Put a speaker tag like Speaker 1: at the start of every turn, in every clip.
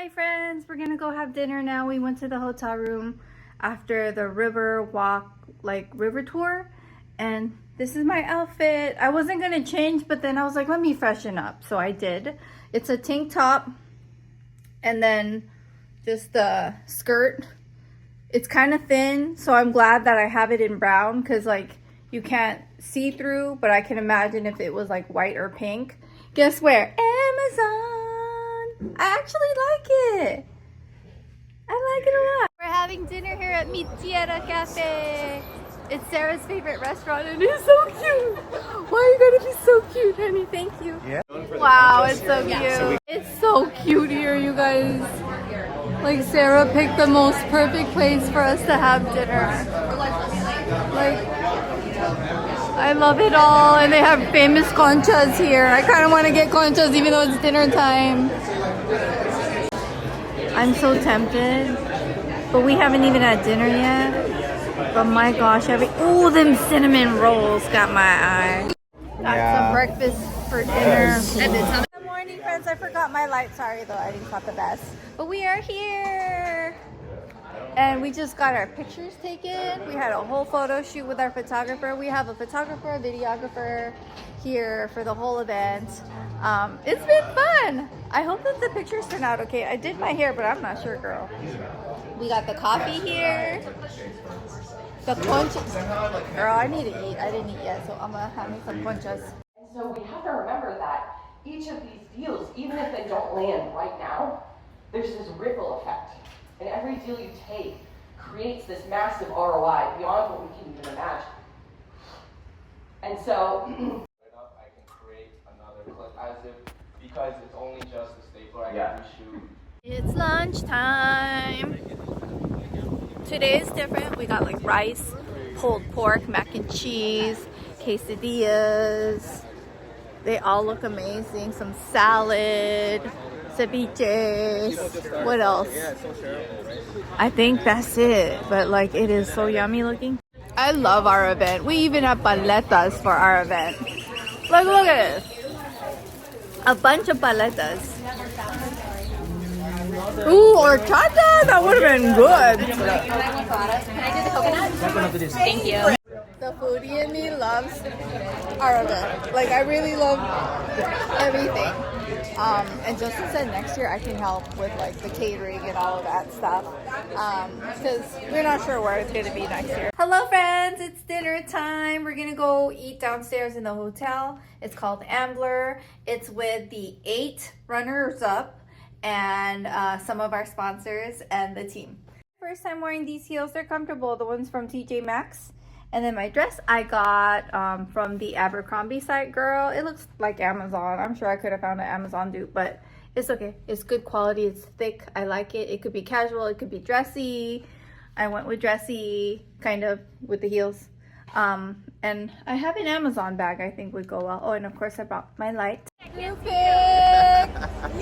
Speaker 1: Hi friends, we're gonna go have dinner now. We went to the hotel room after the river walk, like river tour, and this is my outfit. I wasn't gonna change, but then I was like, let me freshen up, so I did. It's a tank top and then just the skirt. It's kind of thin, so I'm glad that I have it in brown because like you can't see through, but I can imagine if it was like white or pink. Guess where? Amazon. I actually like it. I like it a lot. We're having dinner here at Miti Cafe. It's Sarah's favorite restaurant and it's so cute. Why are you gonna be so cute, honey? Thank you. Yeah. Wow, it's so cute. It's so cute here, you guys. Like Sarah picked the most perfect place for us to have dinner. Like, I love it all, and they have famous conchas here. I kind of want to get conchas even though it's dinner time. I'm so tempted, but we haven't even had dinner yet. But my gosh, oh, them cinnamon rolls got my eye. Got some breakfast for dinner. Good morning, friends. I forgot my light. Sorry, though, I didn't got the best. But we are here. And we just got our pictures taken. We had a whole photo shoot with our photographer. We have a photographer, a videographer here for the whole event. It's been fun. I hope that the pictures turn out okay. I did my hair, but I'm not sure, girl. We got the coffee here. The conchas. Girl, I need to eat. I didn't eat yet, so I'm gonna have me some conchas.
Speaker 2: And so we have to remember that each of these deals, even if they don't land right now, there's this ripple effect. And every deal you take creates this massive ROI beyond what we can even imagine. And so
Speaker 3: I can create another clip as if, because it's only just a stapler, I can reshoot.
Speaker 1: It's lunchtime. Today is different. We got like rice, pulled pork, mac and cheese, quesadillas. They all look amazing. Some salad, ceviches. What else? I think that's it. But like it is so yummy looking. I love our event. We even have paletas for our event. Look at this. A bunch of paletas. Ooh, horchata! That would have been good.
Speaker 2: can I do the coconut? Thank you.
Speaker 1: The foodie in me loves our event. Like, I really love everything. And Justin said next year I can help with like the catering and all of that stuff. Because we're not sure where it's gonna be next year. Hello friends, it's dinner time. We're gonna go eat downstairs in the hotel. It's called Ambler. It's with the 8 runners up and some of our sponsors and the team. First time wearing these heels. They're comfortable, the ones from TJ Maxx. And then my dress I got from the Abercrombie site, girl. It looks like Amazon. I'm sure I could have found an Amazon dupe, but it's okay. It's good quality. It's thick. I like it. It could be casual. It could be dressy. I went with dressy, kind of, with the heels. And I have an Amazon bag I think would go well. Oh, and of course I brought my light. You pick!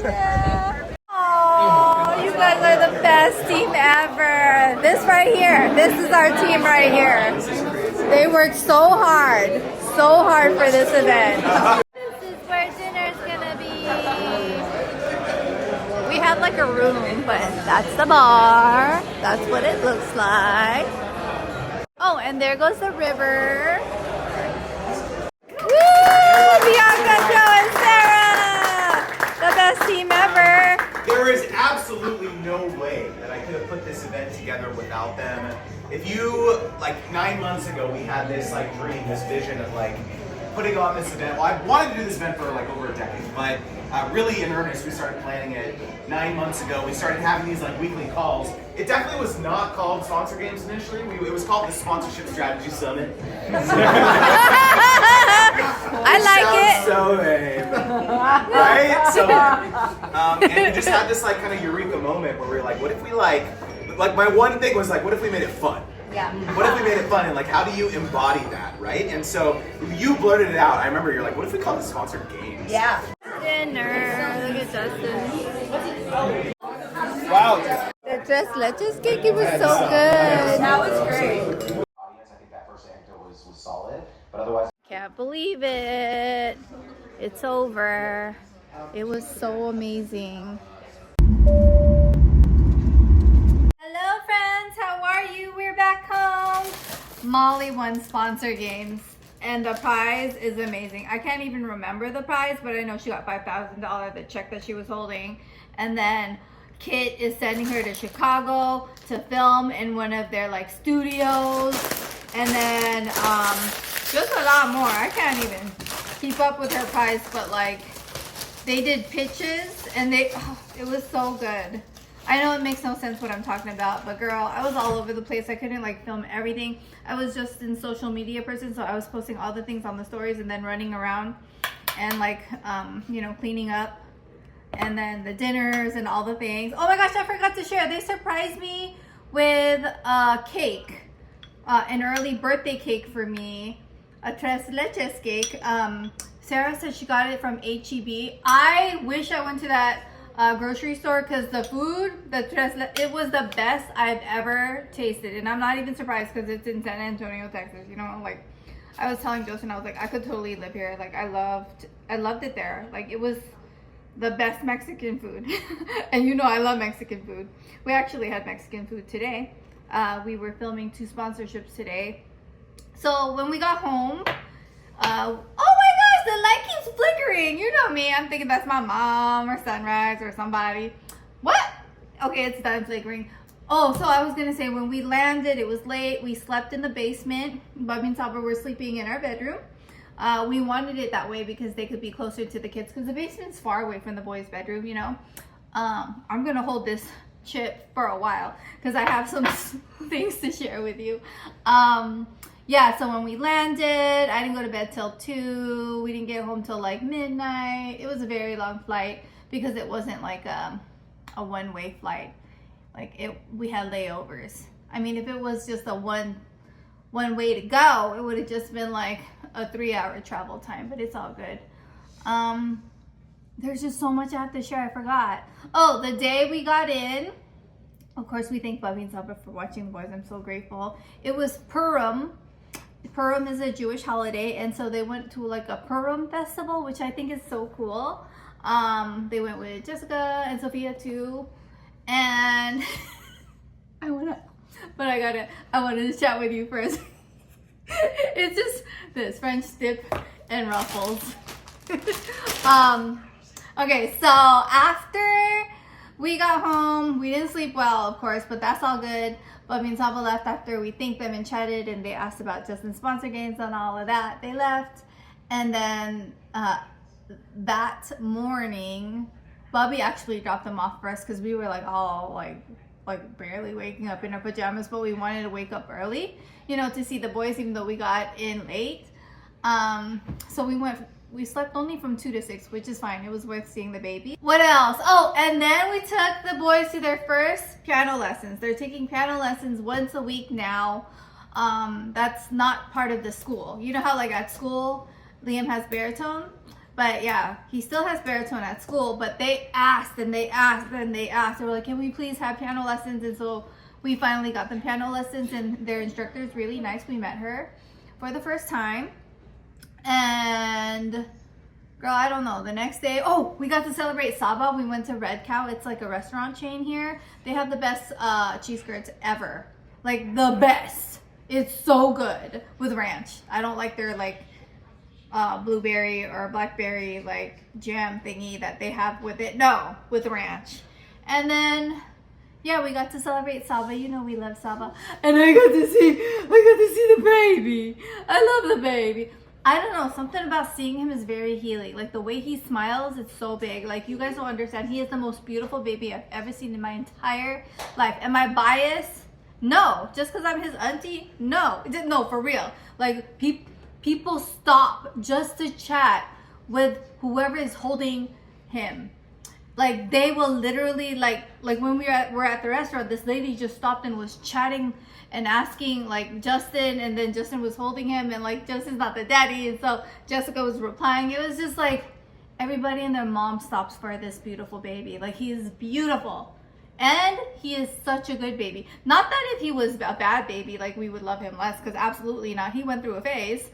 Speaker 1: Yeah! Oh, you guys are the best team ever. This right here, this is our team right here. They worked so hard for this event. This is where dinner's gonna be. We have like a room, but that's the bar. That's what it looks like. Oh, and there goes the river. Woo! Bianca, Joe, and Sarah! The best team ever.
Speaker 4: There is absolutely no way that I could have put this event together without them. If you, like 9 months ago, we had this like dream, this vision of like putting on this event. Well, I wanted to do this event for like over a decade, but really in earnest, we started planning it 9 months ago. We started having these like weekly calls. It definitely was not called Sponsor Games initially. It was called the Sponsorship Strategy Summit.
Speaker 1: I like it.
Speaker 4: So lame, right? So, and we just had this like kind of eureka moment where we were like, what if we like my one thing was like, what if we made it fun?
Speaker 1: Yeah.
Speaker 4: What if we made it fun? And like, how do you embody that, right? And so you blurted it out. I remember you're like, what if we call it Sponsored Games?
Speaker 1: Yeah. Dinner. Look at Justin.
Speaker 4: Wow.
Speaker 1: The dress lettuce cake, it was so good. That was great.
Speaker 3: Audience, I think that first anecdote was solid, but otherwise.
Speaker 1: Can't believe it. It's over. It was so amazing. Molly won sponsor games, and the prize is amazing. I can't even remember the prize, but I know she got $5,000, the check that she was holding. And then Kit is sending her to Chicago to film in one of their like studios. And then just a lot more. I can't even keep up with her prize, but like they did pitches and it was so good. I know it makes no sense what I'm talking about, but girl, I was all over the place. I couldn't like film everything. I was just in social media person, so I was posting all the things on the stories and then running around and like, you know, cleaning up. And then the dinners and all the things. Oh my gosh, I forgot to share. They surprised me with a cake, an early birthday cake for me, a tres leches cake. Sarah said she got it from HEB. I wish I went to that grocery store because the food, it was the best I've ever tasted. And I'm not even surprised because it's in San Antonio, Texas. You know, like I was telling Justin, I was like, I could totally live here. Like I loved it there. Like it was the best Mexican food. And you know I love Mexican food. We actually had Mexican food today. We were filming 2 sponsorships today. So when we got home, oh my gosh, the light keeps flickering. You know me, I'm thinking that's my mom or Sunrise or somebody. What? Okay, it's done flickering. Oh, so I was gonna say when we landed, it was late. We slept in the basement. Bubby and Sabra were sleeping in our bedroom. We wanted it that way because they could be closer to the kids because the basement's far away from the boys' bedroom, you know. I'm gonna hold this chip for a while because I have some things to share with you. Yeah, so when we landed, I didn't go to bed till 2. We didn't get home till like midnight. It was a very long flight because it wasn't like a one-way flight. Like we had layovers. I mean, if it was just a one way to go, it would have just been like a 3-hour travel time, but it's all good. There's just so much I have to share. I forgot. Oh, the day we got in, of course, we thank Bubby and Sabra for watching the boys. I'm so grateful. It was Purim. Purim is a Jewish holiday, and so they went to like a Purim festival, which I think is so cool. They went with Jessica and Sophia too, and I wanted to chat with you first. It's just this French dip and ruffles. Okay, so after we got home, we didn't sleep well, of course, but that's all good. Bubby and Saba left after we thanked them and chatted, and they asked about Justin's sponsor games and all of that. They left, and then that morning, Bubby actually dropped them off for us because we were like all like barely waking up in our pajamas, but we wanted to wake up early, you know, to see the boys, even though we got in late. So we slept only from 2 to 6, which is fine. It was worth seeing the baby. What else? Oh, and then we took the boys to their first piano lessons. They're taking piano lessons once a week now. That's not part of the school. You know how like at school, Liam has baritone? But yeah, he still has baritone at school, but they asked and they asked and they asked. They were like, can we please have piano lessons? And so we finally got them piano lessons, and their instructor is really nice. We met her for the first time. And girl, I don't know, the next day, oh, we got to celebrate Saba. We went to Red Cow. It's like a restaurant chain here. They have the best cheese curds ever. Like the best. It's so good with ranch. I don't like their like blueberry or blackberry like jam thingy that they have with it. No, with ranch. And then yeah, we got to celebrate Saba. You know we love Saba. And I got to see the baby. I love the baby. I don't know, something about seeing him is very healing. Like the way he smiles, it's so big. Like you guys don't understand. He is the most beautiful baby I've ever seen in my entire life. Am I biased? No. Just because I'm his auntie? No. No, for real. Like people stop just to chat with whoever is holding him. Like they will literally like when we're at the restaurant, this lady just stopped and was chatting and asking like Justin, and then Justin was holding him, and like Justin's not the daddy, and so Jessica was replying. It was just like everybody and their mom stops for this beautiful baby. Like he is beautiful, and he is such a good baby. Not that if he was a bad baby, like we would love him less, because absolutely not. He went through a phase.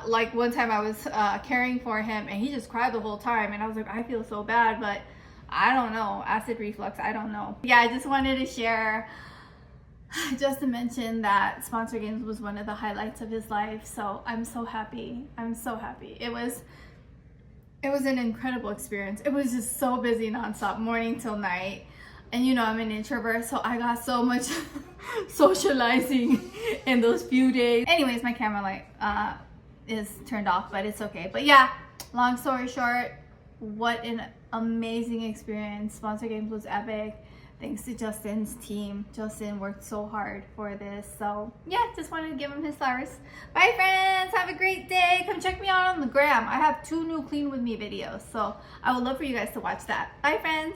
Speaker 1: Like one time I was caring for him, and he just cried the whole time, and I was like, I feel so bad, but I don't know, acid reflux, I don't know. Yeah, I just wanted to share Justin mentioned that Sponsor Games was one of the highlights of his life, so I'm so happy. I'm so happy. It was an incredible experience. It was just so busy nonstop, morning till night. And you know, I'm an introvert, so I got so much socializing in those few days. Anyways, my camera light is turned off, but it's okay. But yeah, long story short, what an amazing experience. Sponsor Games was epic. Thanks to Justin's team. Justin worked so hard for this. So yeah, just wanted to give him his flowers. Bye friends, have a great day. Come check me out on the gram. I have 2 new Clean With Me videos, so I would love for you guys to watch that. Bye friends.